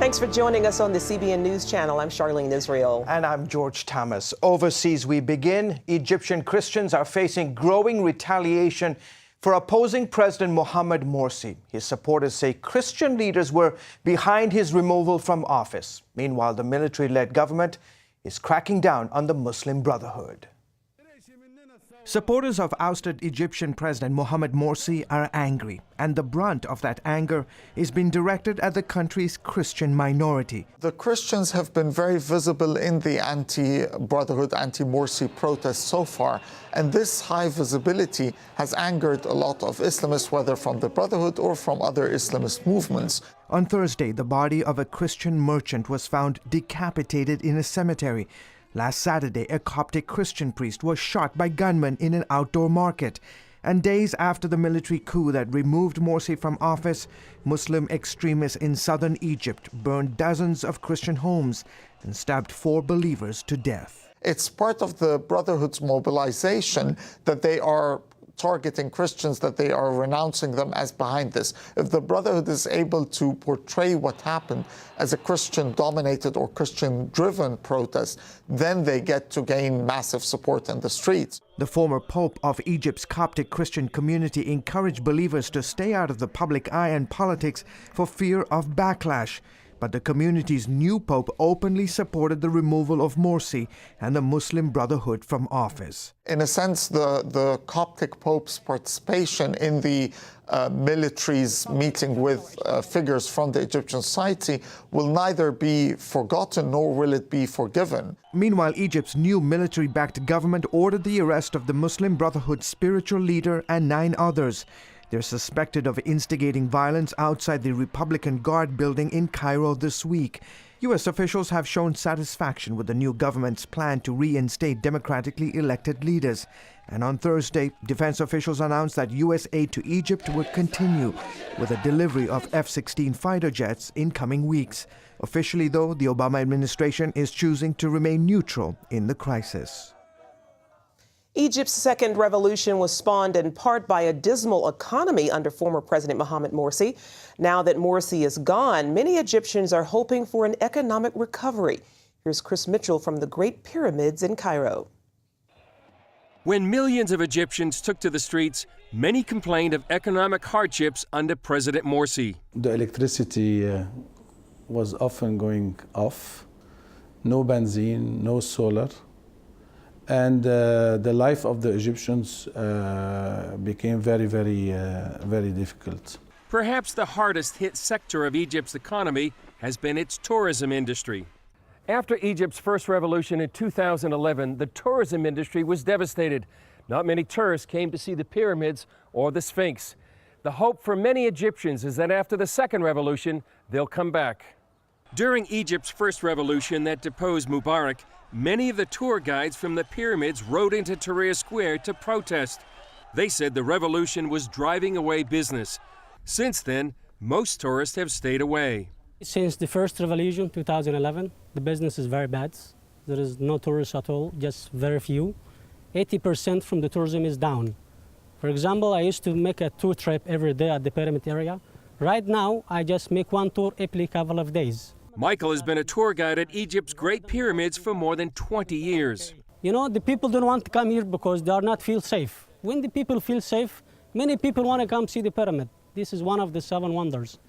Thanks for joining us on the CBN News Channel. I'm Charlene Israel. And I'm George Thomas. Overseas we begin. Egyptian Christians are facing growing retaliation for opposing President Mohamed Morsi. His supporters say Christian leaders were behind his removal from office. Meanwhile, the military-led government is cracking down on the Muslim Brotherhood. Supporters of ousted Egyptian President Mohamed Morsi are angry, and the brunt of that anger is being directed at the country's Christian minority. The Christians have been very visible in the anti-Brotherhood, anti-Morsi protests so far, and this high visibility has angered a lot of Islamists, whether from the Brotherhood or from other Islamist movements. On Thursday, the body of a Christian merchant was found decapitated in a cemetery. Last Saturday, a Coptic Christian priest was shot by gunmen in an outdoor market. And days after the military coup that removed Morsi from office, Muslim extremists in southern Egypt burned dozens of Christian homes and stabbed 4 believers to death. It's part of the Brotherhood's mobilization that they are targeting Christians, that they are renouncing them as behind this. If the Brotherhood is able to portray what happened as a Christian-dominated or Christian-driven protest, then they get to gain massive support in the streets. The former Pope of Egypt's Coptic Christian community encouraged believers to stay out of the public eye and politics for fear of backlash. But the community's new pope openly supported the removal of Morsi and the Muslim Brotherhood from office. In a sense, the Coptic Pope's participation in the military's meeting with figures from the Egyptian society will neither be forgotten nor will it be forgiven. Meanwhile, Egypt's new military-backed government ordered the arrest of the Muslim Brotherhood's spiritual leader and 9 others. They're suspected of instigating violence outside the Republican Guard building in Cairo this week. U.S. officials have shown satisfaction with the new government's plan to reinstate democratically elected leaders. And on Thursday, defense officials announced that U.S. aid to Egypt will continue with a delivery of F-16 fighter jets in coming weeks. Officially, though, the Obama administration is choosing to remain neutral in the crisis. Egypt's second revolution was spawned in part by a dismal economy under former President Mohamed Morsi. Now that Morsi is gone, many Egyptians are hoping for an economic recovery. Here's Chris Mitchell from the Great Pyramids in Cairo. When millions of Egyptians took to the streets, many complained of economic hardships under President Morsi. The electricity was often going off, no benzene, no solar. And the life of the Egyptians became very difficult. Perhaps the hardest hit sector of Egypt's economy has been its tourism industry. After Egypt's first revolution in 2011, the tourism industry was devastated. Not many tourists came to see the pyramids or the Sphinx. The hope for many Egyptians is that after the second revolution, they'll come back. During Egypt's first revolution that deposed Mubarak, many of the tour guides from the pyramids rode into Tahrir Square to protest. They said the revolution was driving away business. Since then, most tourists have stayed away. Since the first revolution, 2011, the business is very bad. There is no tourists at all, just very few. 80% from the tourism is down. For example, I used to make a tour trip every day at the pyramid area. Right now, I just make one tour every couple of days. Michael has been a tour guide at Egypt's Great Pyramids for more than 20 years. You know, the people don't want to come here because they are not feel safe. When the people feel safe, many people want to come see the pyramid. This is one of the 7 wonders.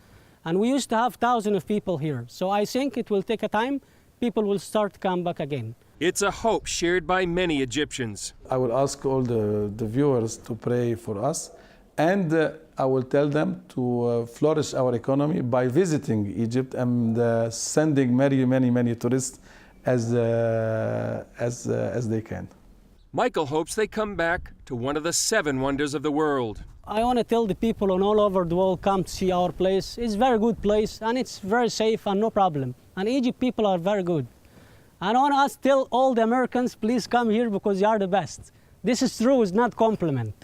And we used to have thousands of people here. So I think it will take a time, people will start to come back again. It's a hope shared by many Egyptians. I will ask all the viewers to pray for us, and I will tell them to flourish our economy by visiting Egypt and sending many tourists as they can. Michael hopes they come back to one of the 7 wonders of the world. I want to tell the people all over the world, come to see our place. It's a very good place and it's very safe and no problem. And Egypt people are very good. And I want to tell all the Americans, please come here because you are the best. This is true, it's not compliment.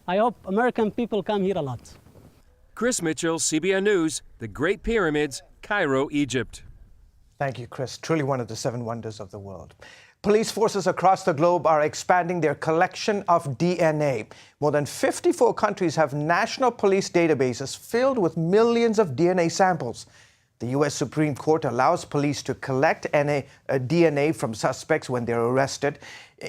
I hope American people come here a lot. Chris Mitchell, CBN News, the Great Pyramids, Cairo, Egypt. Thank you, Chris. Truly one of the 7 wonders of the world. Police forces across the globe are expanding their collection of DNA. More than 54 countries have national police databases filled with millions of DNA samples. The U.S. Supreme Court allows police to collect DNA from suspects when they're arrested.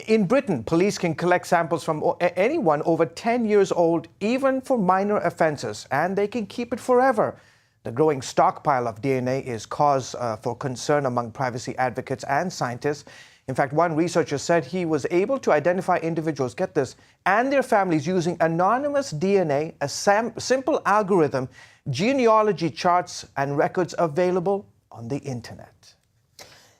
In Britain, police can collect samples from anyone over 10 years old, even for minor offences, and they can keep it forever. The growing stockpile of DNA is cause for concern among privacy advocates and scientists. In fact, one researcher said he was able to identify individuals, get this, and their families using anonymous DNA, a simple algorithm, genealogy charts, and records available on the internet.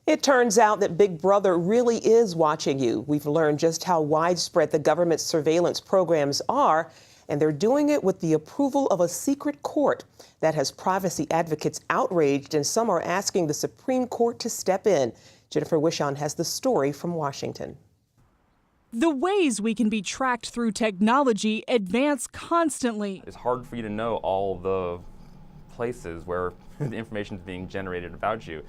It turns out that Big Brother really is watching you. We've learned just how widespread the government's surveillance programs are, and they're doing it with the approval of a secret court that has privacy advocates outraged, and some are asking the Supreme Court to step in. Jennifer Wishon has the story from Washington. The ways we can be tracked through technology advance constantly. It's hard for you to know all the places where the information is being generated about you.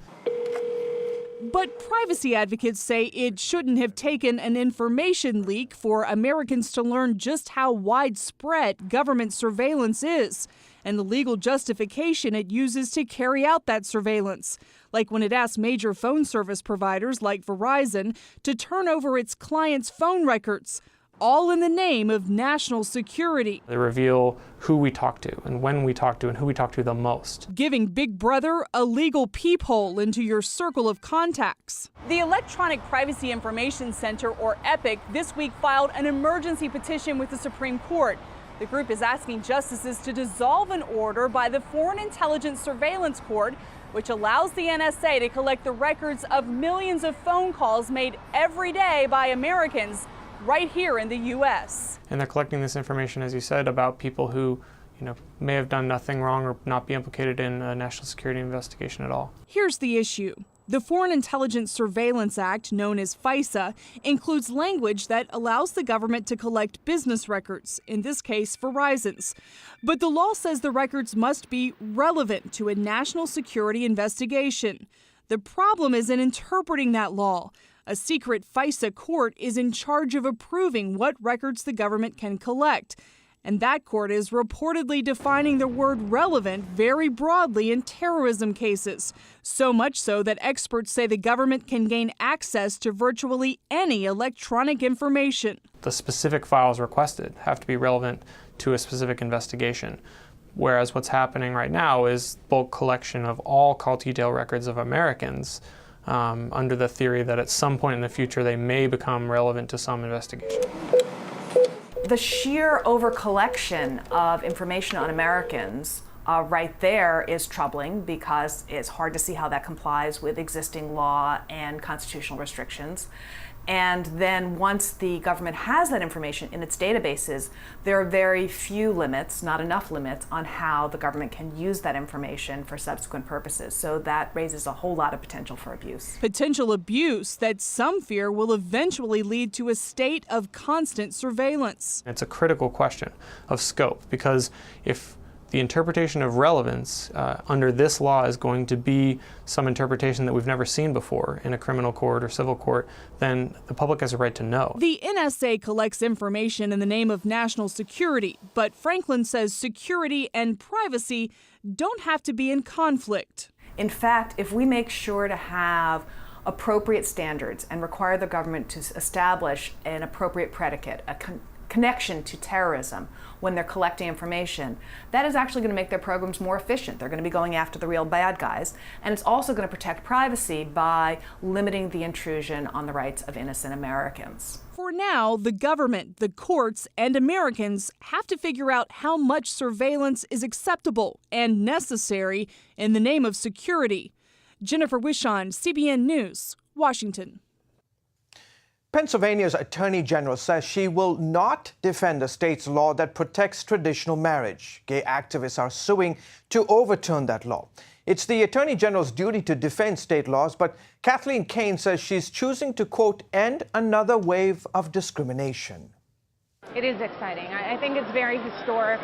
But privacy advocates say it shouldn't have taken an information leak for Americans to learn just how widespread government surveillance is and the legal justification it uses to carry out that surveillance, like when it asks major phone service providers like Verizon to turn over its clients' phone records, all in the name of national security. They reveal who we talk to and when we talk to and who we talk to the most. Giving Big Brother a legal peephole into your circle of contacts. The Electronic Privacy Information Center, or EPIC, this week filed an emergency petition with the Supreme Court. The group is asking justices to dissolve an order by the Foreign Intelligence Surveillance Court, which allows the NSA to collect the records of millions of phone calls made every day by Americans right here in the U.S. And they're collecting this information, as you said, about people who, may have done nothing wrong or not be implicated in a national security investigation at all. Here's the issue. The Foreign Intelligence Surveillance Act, known as FISA, includes language that allows the government to collect business records, in this case, Verizon's. But the law says the records must be relevant to a national security investigation. The problem is in interpreting that law. A secret FISA court is in charge of approving what records the government can collect. And that court is reportedly defining the word relevant very broadly in terrorism cases. So much so that experts say the government can gain access to virtually any electronic information. The specific files requested have to be relevant to a specific investigation. Whereas what's happening right now is bulk collection of all call detail records of Americans under the theory that at some point in the future they may become relevant to some investigation. The sheer overcollection of information on Americans right there is troubling because it's hard to see how that complies with existing law and constitutional restrictions. And then once the government has that information in its databases, there are very few limits, not enough limits, on how the government can use that information for subsequent purposes. So that raises a whole lot of potential for abuse. Potential abuse that some fear will eventually lead to a state of constant surveillance. It's a critical question of scope, because if the interpretation of relevance under this law is going to be some interpretation that we've never seen before in a criminal court or civil court, then the public has a right to know. The NSA collects information in the name of national security, but Franklin says security and privacy don't have to be in conflict. In fact, if we make sure to have appropriate standards and require the government to establish an appropriate predicate, a connection to terrorism when they're collecting information, that is actually going to make their programs more efficient. They're going to be going after the real bad guys, and it's also going to protect privacy by limiting the intrusion on the rights of innocent Americans. For now, the government, the courts, and Americans have to figure out how much surveillance is acceptable and necessary in the name of security. Jennifer Wishon, CBN News, Washington. Pennsylvania's Attorney General says she will not defend the state's law that protects traditional marriage. Gay activists are suing to overturn that law. It's the Attorney General's duty to defend state laws, but Kathleen Kane says she's choosing to, quote, end another wave of discrimination. It is exciting. I think it's very historic.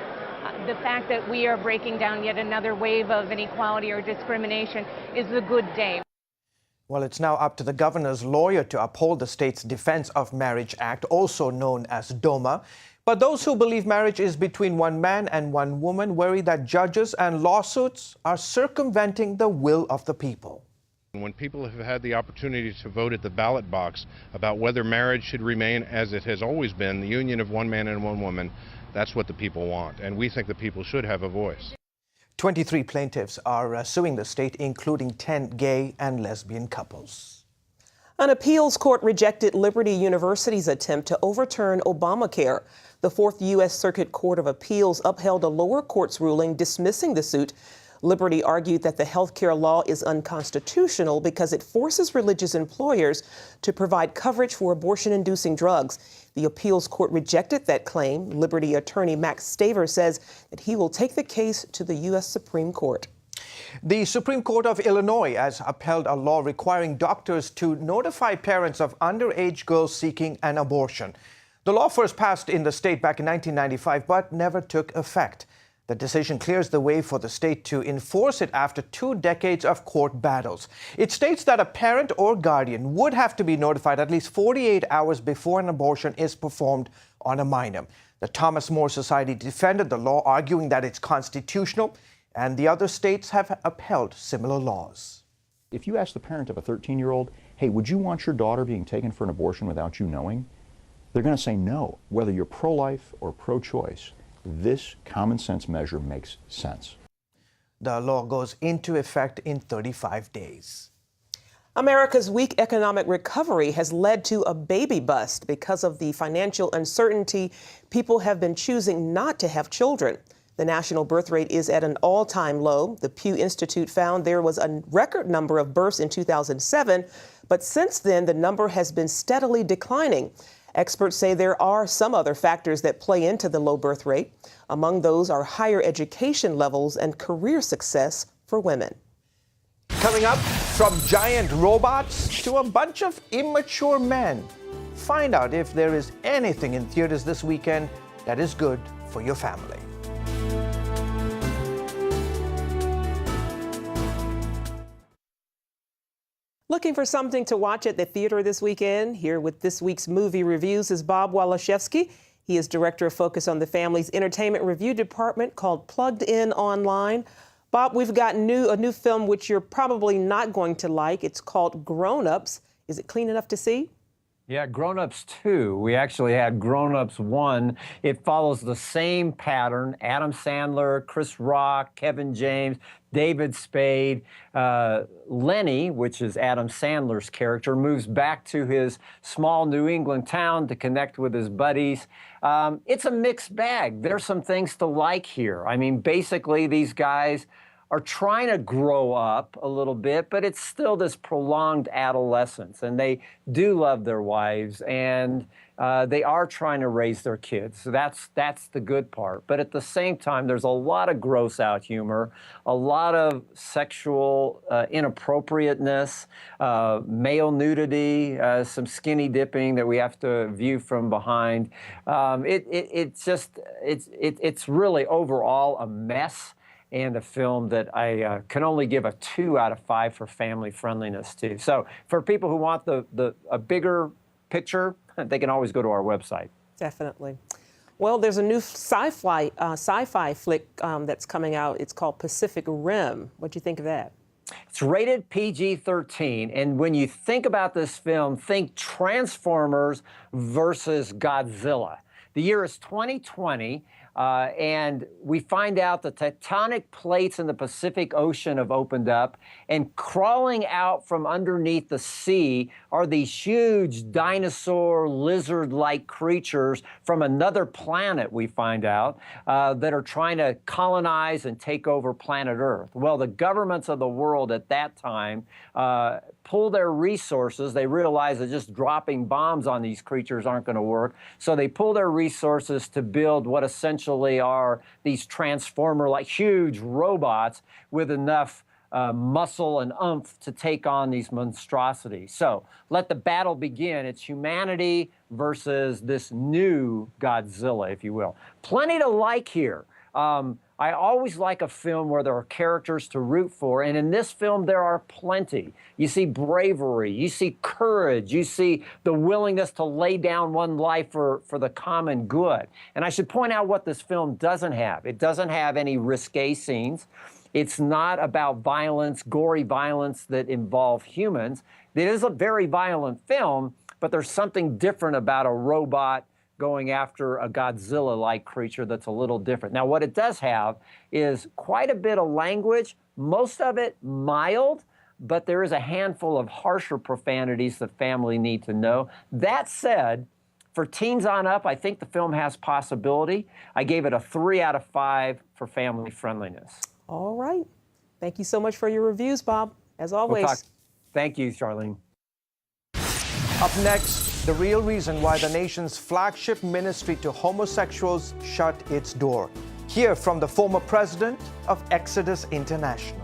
The fact that we are breaking down yet another wave of inequality or discrimination is a good day. Well, it's now up to the governor's lawyer to uphold the state's Defense of Marriage Act, also known as DOMA. But those who believe marriage is between one man and one woman worry that judges and lawsuits are circumventing the will of the people. When people have had the opportunity to vote at the ballot box about whether marriage should remain as it has always been, the union of one man and one woman, that's what the people want. And we think the people should have a voice. 23 plaintiffs are suing the state, including 10 gay and lesbian couples. An appeals court rejected Liberty University's attempt to overturn Obamacare. The Fourth U.S. Circuit Court of Appeals upheld a lower court's ruling dismissing the suit. Liberty argued that the health care law is unconstitutional because it forces religious employers to provide coverage for abortion-inducing drugs. The appeals court rejected that claim. Liberty attorney Max Staver says that he will take the case to the U.S. Supreme Court. The Supreme Court of Illinois has upheld a law requiring doctors to notify parents of underage girls seeking an abortion. The law first passed in the state back in 1995, but never took effect. The decision clears the way for the state to enforce it after 2 decades of court battles. It states that a parent or guardian would have to be notified at least 48 hours before an abortion is performed on a minor. The Thomas More Society defended the law, arguing that it's constitutional, and the other states have upheld similar laws. If you ask the parent of a 13-year-old, hey, would you want your daughter being taken for an abortion without you knowing? They're going to say no, whether you're pro-life or pro-choice. This common sense measure makes sense. The law goes into effect in 35 days. America's weak economic recovery has led to a baby bust. Because of the financial uncertainty, people have been choosing not to have children. The national birth rate is at an all-time low. The Pew Institute found there was a record number of births in 2007, but since then the number has been steadily declining. Experts say there are some other factors that play into the low birth rate. Among those are higher education levels and career success for women. Coming up, from giant robots to a bunch of immature men. Find out if there is anything in theaters this weekend that is good for your family. Looking for something to watch at the theater this weekend? Here with this week's movie reviews is Bob Waliszewski. He is Director of Focus on the Family's Entertainment Review Department called Plugged In Online. Bob, we've got a new film which you're probably not going to like. It's called Grown Ups. Is it clean enough to see? Yeah, Grown Ups 2. We actually had Grown Ups 1. It follows the same pattern. Adam Sandler, Chris Rock, Kevin James, David Spade. Lenny, which is Adam Sandler's character, moves back to his small New England town to connect with his buddies. It's a mixed bag. There's some things to like here. I mean, basically, these guys are trying to grow up a little bit, but it's still this prolonged adolescence. And they do love their wives, and they are trying to raise their kids. So that's the good part. But at the same time, there's a lot of gross out humor, a lot of sexual inappropriateness, male nudity, some skinny dipping that we have to view from behind. It's really overall a mess, and a film that I can only give a 2 out of 5 for family friendliness too. So for people who want a bigger picture, they can always go to our website. Definitely. Well, there's a new sci-fi flick that's coming out. It's called Pacific Rim. What do you think of that? It's rated PG-13, and when you think about this film, think Transformers versus Godzilla. The year is 2020. And we find out the tectonic plates in the Pacific Ocean have opened up, and crawling out from underneath the sea are these huge dinosaur, lizard-like creatures from another planet, we find out, that are trying to colonize and take over planet Earth. Well, the governments of the world at that time pull their resources. They realize that just dropping bombs on these creatures aren't going to work. So they pull their resources to build what essentially are these transformer-like huge robots with enough muscle and oomph to take on these monstrosities. So let the battle begin. It's humanity versus this new Godzilla, if you will. Plenty to like here. I always like a film where there are characters to root for, and in this film there are plenty. You see bravery, you see courage, you see the willingness to lay down one life for the common good. And I should point out what this film doesn't have. It doesn't have any risque scenes. It's not about violence, gory violence that involve humans. It is a very violent film, but there's something different about a robot going after a Godzilla-like creature that's a little different. Now, what it does have is quite a bit of language, most of it mild, but there is a handful of harsher profanities the family need to know. That said, for teens on up, I think the film has possibility. I gave it a 3 out of 5 for family friendliness. All right. Thank you so much for your reviews, Bob, as always. Thank you, Charlene. Up next, the real reason why the nation's flagship ministry to homosexuals shut its door. Hear from the former president of Exodus International.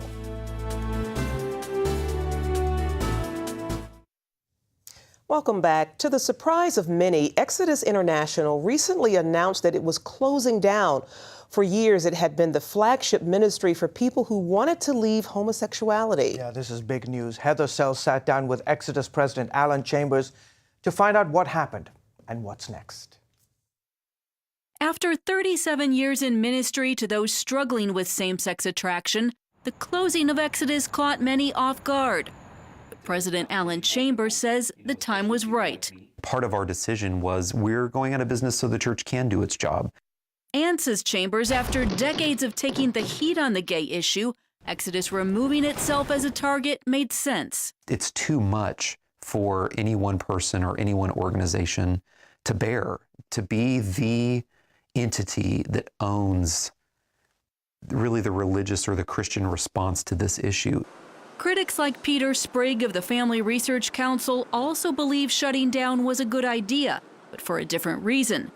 Welcome back. To the surprise of many, Exodus International recently announced that it was closing down. For years, it had been the flagship ministry for people who wanted to leave homosexuality. Yeah, this is big news. Heather Sells sat down with Exodus President Alan Chambers to find out what happened and what's next. After 37 years in ministry to those struggling with same-sex attraction, the closing of Exodus caught many off guard. But President Alan Chambers says the time was right. Part of our decision was we're going out of business so the church can do its job. And, says Chambers, after decades of taking the heat on the gay issue, Exodus removing itself as a target made sense. It's too much for any one person or any one organization to bear, to be the entity that owns really the religious or the Christian response to this issue. Critics like Peter Sprigg of the Family Research Council also believe shutting down was a good idea, but for a different reason.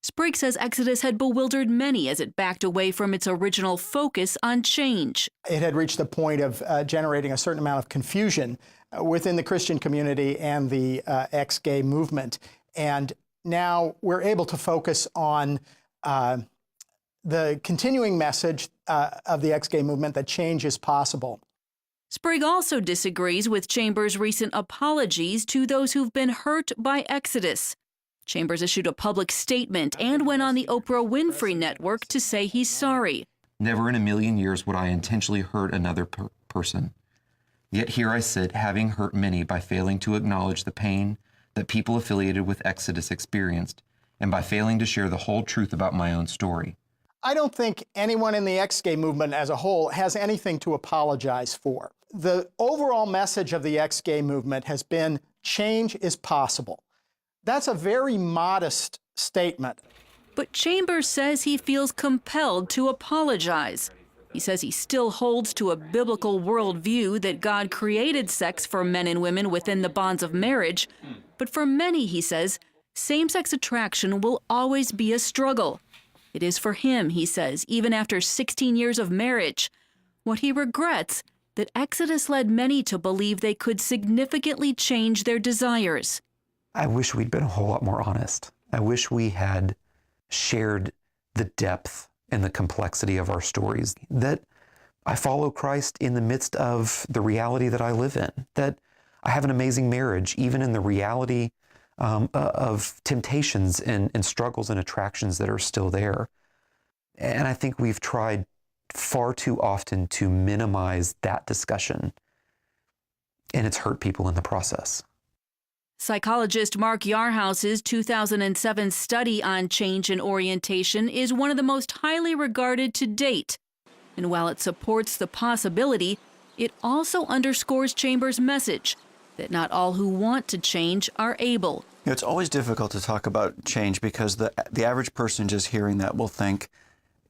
Sprigg says Exodus had bewildered many as it backed away from its original focus on change. It had reached the point of generating a certain amount of confusion within the Christian community and the ex-gay movement. And now we're able to focus on the continuing message of the ex-gay movement that change is possible. Sprigg also disagrees with Chambers' recent apologies to those who've been hurt by Exodus. Chambers issued a public statement and went on the Oprah Winfrey Network to say he's sorry. Never in a million years would I intentionally hurt another person. Yet here I sit, having hurt many by failing to acknowledge the pain that people affiliated with Exodus experienced, and by failing to share the whole truth about my own story. I don't think anyone in the ex-gay movement as a whole has anything to apologize for. The overall message of the ex-gay movement has been change is possible. That's a very modest statement. But Chambers says he feels compelled to apologize. He says he still holds to a biblical worldview that God created sex for men and women within the bonds of marriage. But for many, he says, same-sex attraction will always be a struggle. It is for him, he says, even after 16 years of marriage. What he regrets, that Exodus led many to believe they could significantly change their desires. I wish we'd been a whole lot more honest. I wish we had shared the depth and the complexity of our stories, that I follow Christ in the midst of the reality that I live in, that I have an amazing marriage, even in the reality of temptations and struggles and attractions that are still there. And I think we've tried far too often to minimize that discussion, and it's hurt people in the process. Psychologist Mark Yarhouse's 2007 study on change and orientation is one of the most highly regarded to date. And while it supports the possibility, it also underscores Chambers' message that not all who want to change are able. It's always difficult to talk about change because the average person just hearing that will think,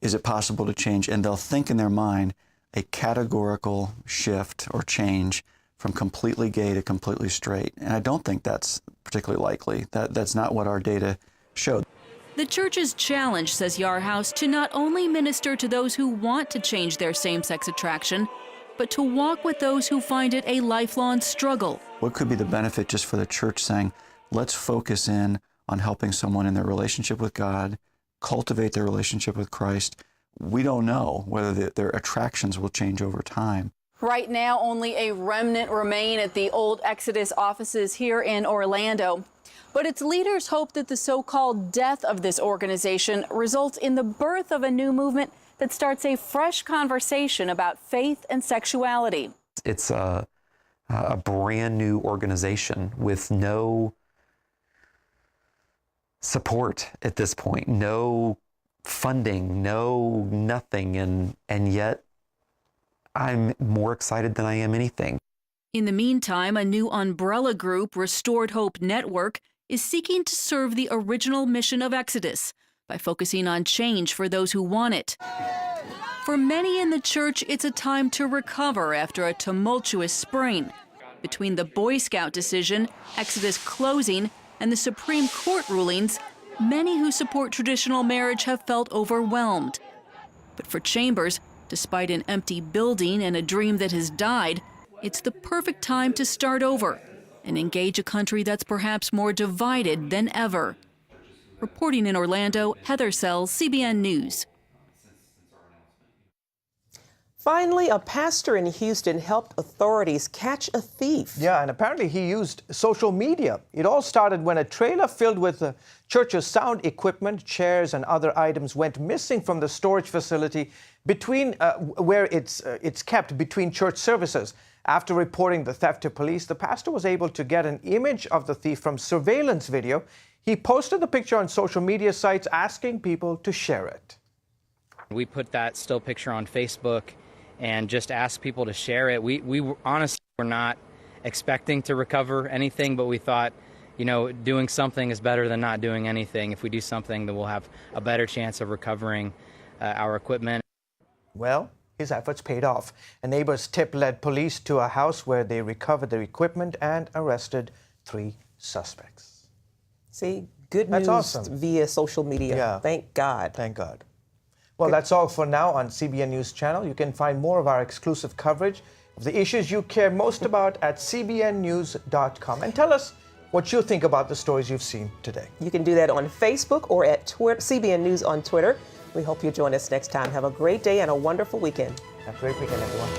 is it possible to change? And they'll think in their mind a categorical shift or change from completely gay to completely straight. And I don't think that's particularly likely. That's not what our data showed. The church's challenge, says Yarhouse, to not only minister to those who want to change their same-sex attraction, but to walk with those who find it a lifelong struggle. What could be the benefit just for the church saying, let's focus in on helping someone in their relationship with God, cultivate their relationship with Christ, we don't know whether their attractions will change over time. Right now, only a remnant remain at the old Exodus offices here in Orlando. But its leaders hope that the so-called death of this organization results in the birth of a new movement that starts a fresh conversation about faith and sexuality. It's a brand new organization with no support at this point, no funding, no nothing, and yet I'm more excited than I am anything. In the meantime, a new umbrella group, Restored Hope Network, is seeking to serve the original mission of Exodus by focusing on change for those who want it. For many in the church, it's a time to recover after a tumultuous spring. Between the Boy Scout decision, Exodus closing, and the Supreme Court rulings, many who support traditional marriage have felt overwhelmed. But for Chambers, despite an empty building and a dream that has died, it's the perfect time to start over and engage a country that's perhaps more divided than ever. Reporting in Orlando, Heather Sells, CBN News. Finally, a pastor in Houston helped authorities catch a thief. Yeah, and apparently he used social media. It all started when a trailer filled with the church's sound equipment, chairs, and other items went missing from the storage facility between where it's kept between church services. After reporting the theft to police, the pastor was able to get an image of the thief from surveillance video. He posted the picture on social media sites, asking people to share it. We put that still picture on Facebook and just asked people to share it. We honestly were not expecting to recover anything, but we thought, you know, doing something is better than not doing anything. If we do something, then we'll have a better chance of recovering our equipment. Well, his efforts paid off. A neighbor's tip led police to a house where they recovered their equipment and arrested 3 suspects. See, good That's news awesome. via social media. Yeah. Thank God. Thank God. Well, that's all for now on CBN News Channel. You can find more of our exclusive coverage of the issues you care most about at cbnnews.com. And tell us what you think about the stories you've seen today. You can do that on Facebook or at Twitter, CBN News on Twitter. We hope you join us next time. Have a great day and a wonderful weekend. Have a great weekend, everyone.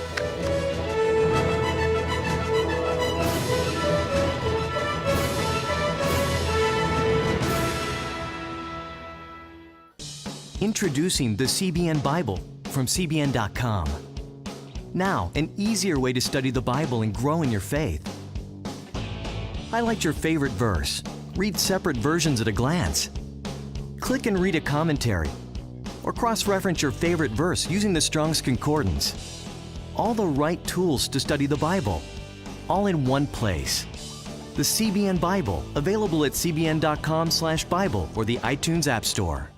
Introducing the CBN Bible from CBN.com. Now, an easier way to study the Bible and grow in your faith. Highlight your favorite verse. Read separate versions at a glance. Click and read a commentary. Or cross-reference your favorite verse using the Strong's Concordance. All the right tools to study the Bible, all in one place. The CBN Bible, available at cbn.com/Bible or the iTunes App Store.